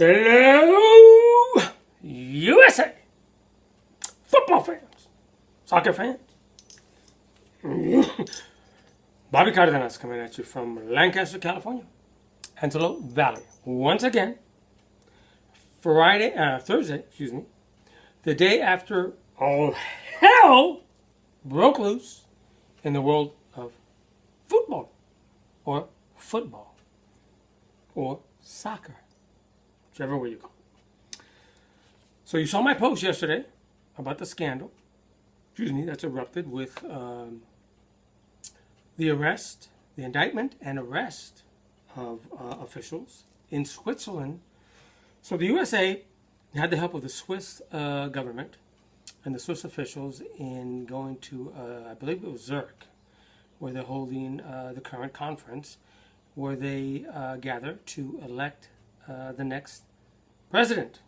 Hello, USA! Football fans, soccer fans. Bobby Cardenas coming at you from Lancaster, California, Antelope Valley. Once again, Thursday, the day after all hell broke loose in the world of football, or soccer, whichever way you call it. So you saw my post yesterday about the scandal, that's erupted with the indictment and arrest of officials in Switzerland. So the USA had the help of the Swiss government and the Swiss officials in going to, I believe it was Zurich, where they're holding the current conference, where they gather to elect the next president,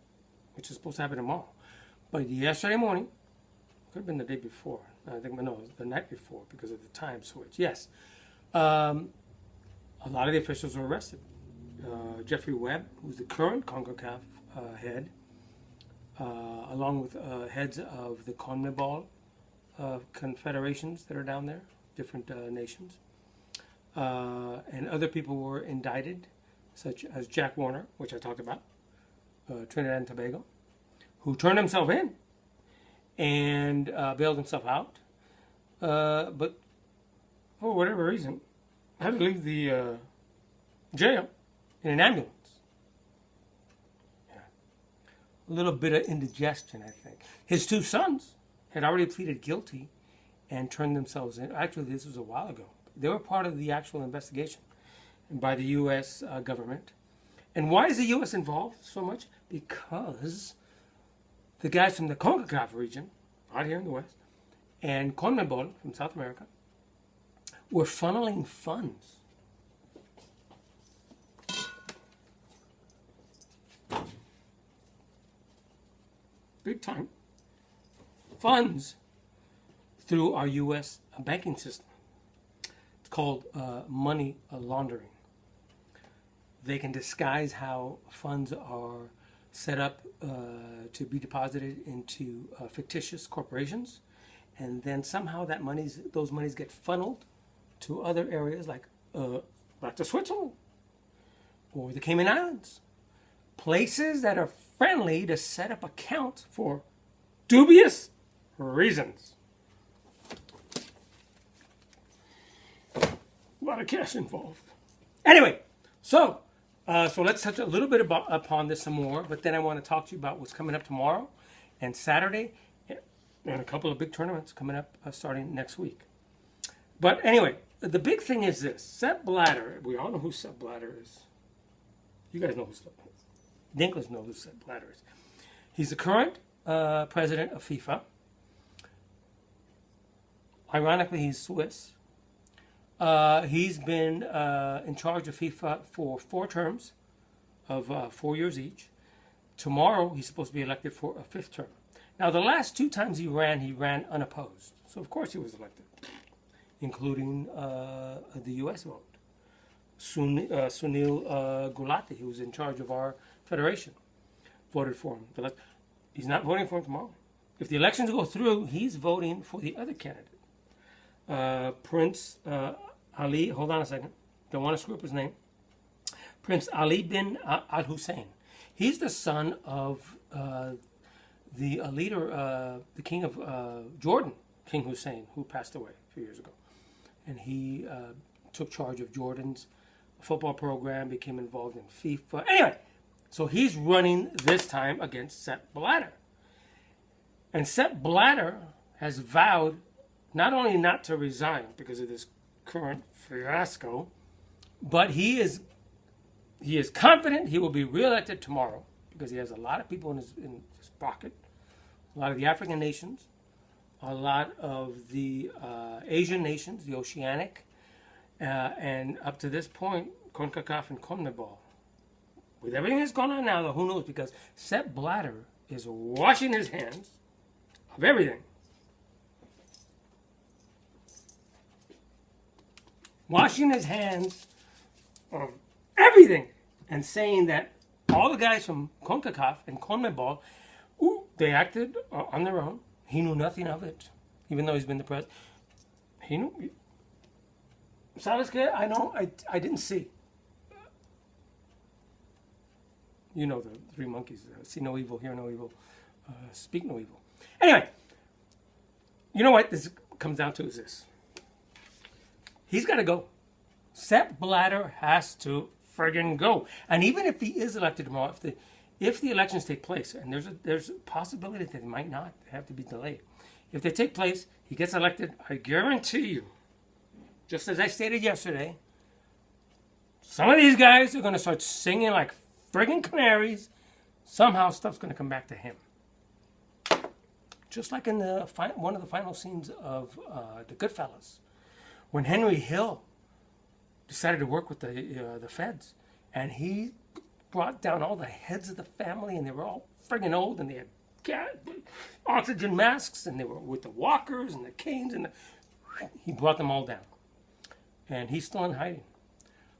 which is supposed to happen tomorrow. But yesterday morning, could have been the day before. I think, no, it was the night before because of the time switch. Yes. A lot of the officials were arrested. Jeffrey Webb, who's the current CONCACAF head, along with heads of the CONMEBOL confederations that are down there, different nations. And other people were indicted, such as Jack Warner, which I talked about, Trinidad and Tobago, who turned himself in and bailed himself out. But for whatever reason, had to leave the jail in an ambulance. Yeah. A little bit of indigestion, I think. His two sons had already pleaded guilty and turned themselves in. Actually, this was a while ago. They were part of the actual investigation by the U.S. government. And why is the U.S. involved so much? Because the guys from the CONCACAF region, out here in the West, and CONMEBOL from South America, were funneling funds big time funds through our U.S. banking system. It's called money laundering. They can disguise how funds are set up to be deposited into fictitious corporations, and then somehow those monies get funneled to other areas like back to Switzerland or the Cayman Islands, places that are friendly to set up accounts for dubious reasons. A lot of cash involved. Anyway, so let's touch a little bit upon this some more, but then I want to talk to you about what's coming up tomorrow and Saturday, and a couple of big tournaments coming up starting next week. But anyway, the big thing is this. Sepp Blatter, we all know who Sepp Blatter is. You guys know who Sepp Blatter is. Dinklage knows who Sepp Blatter is. He's the current president of FIFA. Ironically, he's Swiss. He's been in charge of FIFA for 4 terms of 4 years each. Tomorrow, he's supposed to be elected for a 5th term. Now, the last 2 times he ran unopposed. So, of course, he was elected, including the U.S. vote. Sunil Gulati, who was in charge of our federation, voted for him. He's not voting for him tomorrow. If the elections go through, he's voting for the other candidate. Prince Ali, hold on a second, don't want to screw up his name. Prince Ali bin Al Hussein. He's the son of the leader, the king of Jordan, King Hussein, who passed away a few years ago. And he took charge of Jordan's football program, became involved in FIFA. Anyway, so he's running this time against Sepp Blatter. And Sepp Blatter has vowed not only not to resign because of this current fiasco, but he is confident he will be reelected tomorrow because he has a lot of people in his pocket, a lot of the African nations, a lot of the Asian nations, the Oceanic, and up to this point, CONCACAF and CONMEBOL. With everything that's going on now, though, who knows? Because Sepp Blatter is washing his hands of everything. Washing his hands of everything and saying that all the guys from CONCACAF and CONMEBOL, they acted on their own. He knew nothing of it, even though he's been the president. He knew. ¿Sabes qué? I know. I didn't see. You know the three monkeys. See no evil, hear no evil, speak no evil. Anyway, you know what this comes down to is this. He's got to go. Sepp Blatter has to friggin' go. And even if he is elected tomorrow, if the elections take place, and there's a possibility that they might not, they have to be delayed. If they take place, he gets elected, I guarantee you, just as I stated yesterday, some of these guys are going to start singing like friggin' canaries. Somehow stuff's going to come back to him. Just like in one of the final scenes of The Goodfellas, when Henry Hill decided to work with the feds, and he brought down all the heads of the family, and they were all friggin' old, and they had oxygen masks, and they were with the walkers and the canes, and he brought them all down. And he's still in hiding.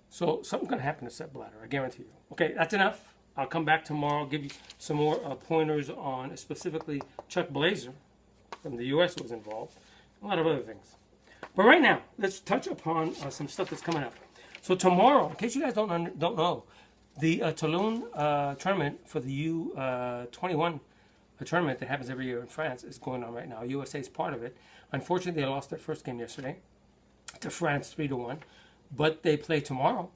So something's going to happen to Sepp Blatter, I guarantee you. Okay, that's enough. I'll come back tomorrow, give you some more pointers on specifically Chuck Blazer from the U.S. who was involved, a lot of other things. But right now, let's touch upon some stuff that's coming up. So tomorrow, in case you guys don't know, the Toulon tournament for the U21 tournament that happens every year in France is going on right now. USA is part of it. Unfortunately, they lost their first game yesterday to France 3-1, but they play tomorrow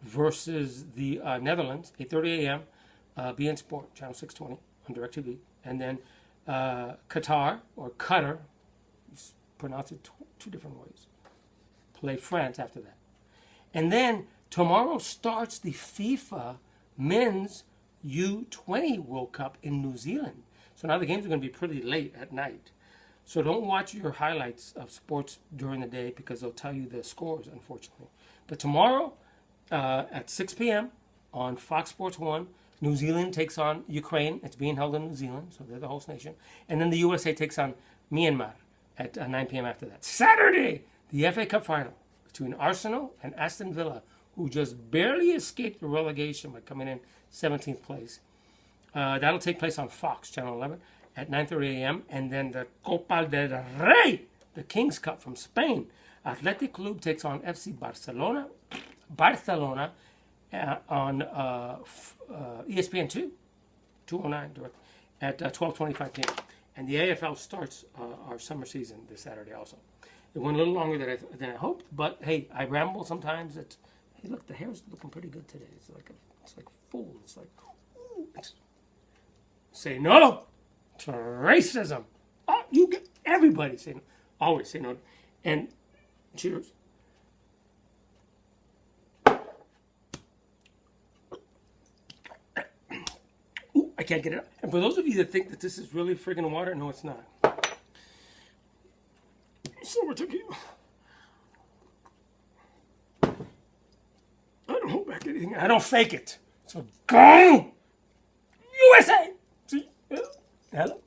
versus the Netherlands, 8:30 a.m. BN Sport, channel 620 on DirecTV, and then Qatar or Qatar, you pronounce it two different ways, play France after that. And then tomorrow starts the FIFA Men's U20 World Cup in New Zealand. So now the games are going to be pretty late at night. So don't watch your highlights of sports during the day because they'll tell you the scores, unfortunately. But tomorrow at 6 p.m. on Fox Sports 1, New Zealand takes on Ukraine. It's being held in New Zealand, so they're the host nation. And then the USA takes on Myanmar at 9 p.m. after that. Saturday, the FA Cup final between Arsenal and Aston Villa, who just barely escaped the relegation by coming in 17th place. That'll take place on Fox, Channel 11, at 9:30 a.m. And then the Copa del Rey, the King's Cup from Spain. Athletic Club takes on FC Barcelona on ESPN 209 at 12:25 p.m. And the AFL starts our summer season this Saturday also. It went a little longer than I hoped, but hey, I ramble sometimes. Hey, look, the hair's looking pretty good today. It's like full. It's like, ooh, say no to racism. Oh, you get everybody say no. Always say no. And cheers. Ooh, I can't get it up. And for those of you that think that this is really friggin' water, no, it's not. So tequila. I don't hold back anything. I don't fake it. So go USA. See? Hello.